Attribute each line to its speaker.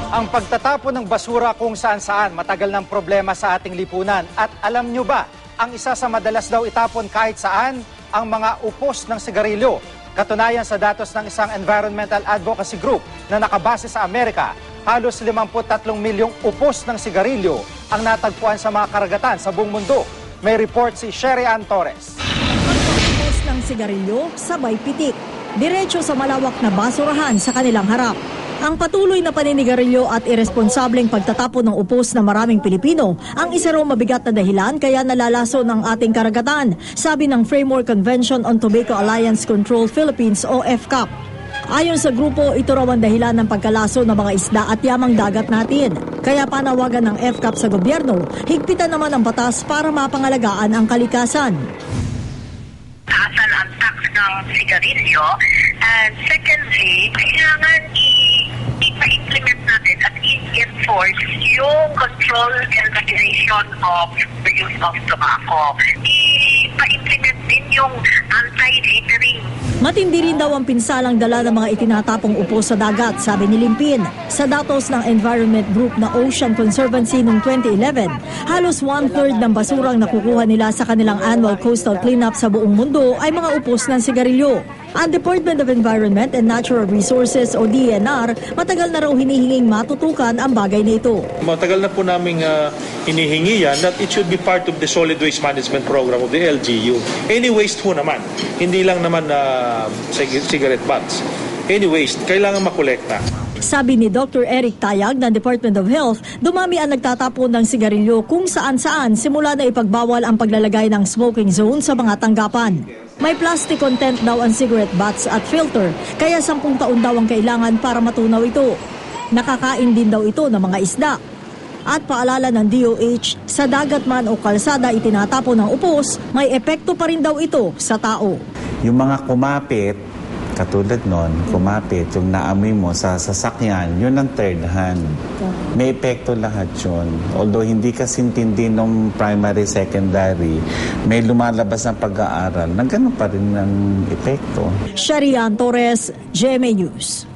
Speaker 1: Ang pagtatapon ng basura kung saan-saan matagal ng problema sa ating lipunan. At alam nyo ba, ang isa sa madalas daw itapon kahit saan, ang mga upos ng sigarilyo. Katunayan sa datos ng isang environmental advocacy group na nakabase sa Amerika, halos 53 milyong upos ng sigarilyo ang natagpuan sa mga karagatan sa buong mundo. May report si Sherry Ann Torres.
Speaker 2: Upos ng sigarilyo, sabay pitik. Diretso sa malawak na basurahan sa kanilang harap. Ang patuloy na paninigarilyo at irresponsableng pagtatapon ng upos ng maraming Pilipino ang isa raw mabigat na dahilan kaya nalalaso ng ating karagatan, sabi ng Framework Convention on Tobacco Alliance Control Philippines o FCAP. Ayon sa grupo, ito raw ang dahilan ng pagkalaso ng mga isda at yamang dagat natin. Kaya panawagan ng FCAP sa gobyerno, higpitan naman ang batas para mapangalagaan ang kalikasan.
Speaker 3: Taasan ang tax ng sigarilyo, and secondly, kailangan i-implement natin at i-enforce yung control and regulation of the use of tobacco. I-implement din yung anti-littering.
Speaker 2: Matindi rin daw ang pinsalang dala ng mga itinatapong upos sa dagat, sabi ni Limpin. Sa datos ng environment group na Ocean Conservancy noong 2011, halos 1/3 ng basurang nakukuha nila sa kanilang annual coastal cleanup sa buong mundo ay mga upos ng sigarilyo. Ang Department of Environment and Natural Resources o DENR, matagal na raw hinihinging matutukan ang bagay na ito.
Speaker 4: Matagal na po naming hinihingi yan that it should be part of the solid waste management program of the LGU. Any waste po naman, hindi lang naman cigarette butts. Any waste, kailangan makolekta.
Speaker 2: Sabi ni Dr. Eric Tayag ng Department of Health, dumami ang nagtatapon ng sigarilyo kung saan-saan simula na ipagbawal ang paglalagay ng smoking zone sa mga tanggapan. May plastic content daw ang cigarette butts at filter, kaya 10 taon daw ang kailangan para matunaw ito. Nakakain din daw ito ng mga isda. At paalala ng DOH, sa dagat man o kalsada itinatapon ng upos, may epekto pa rin daw ito sa tao.
Speaker 5: Yung mga kumapit, katulad nun, kumapit, yung naamoy mo sa sasakyan, yun ang third hand. May epekto lahat yun. Although hindi kasintindi nung primary, secondary, may lumalabas ng pag-aaral na ganun pa rin ang epekto.
Speaker 2: Sherry Ann Torres, GMA News.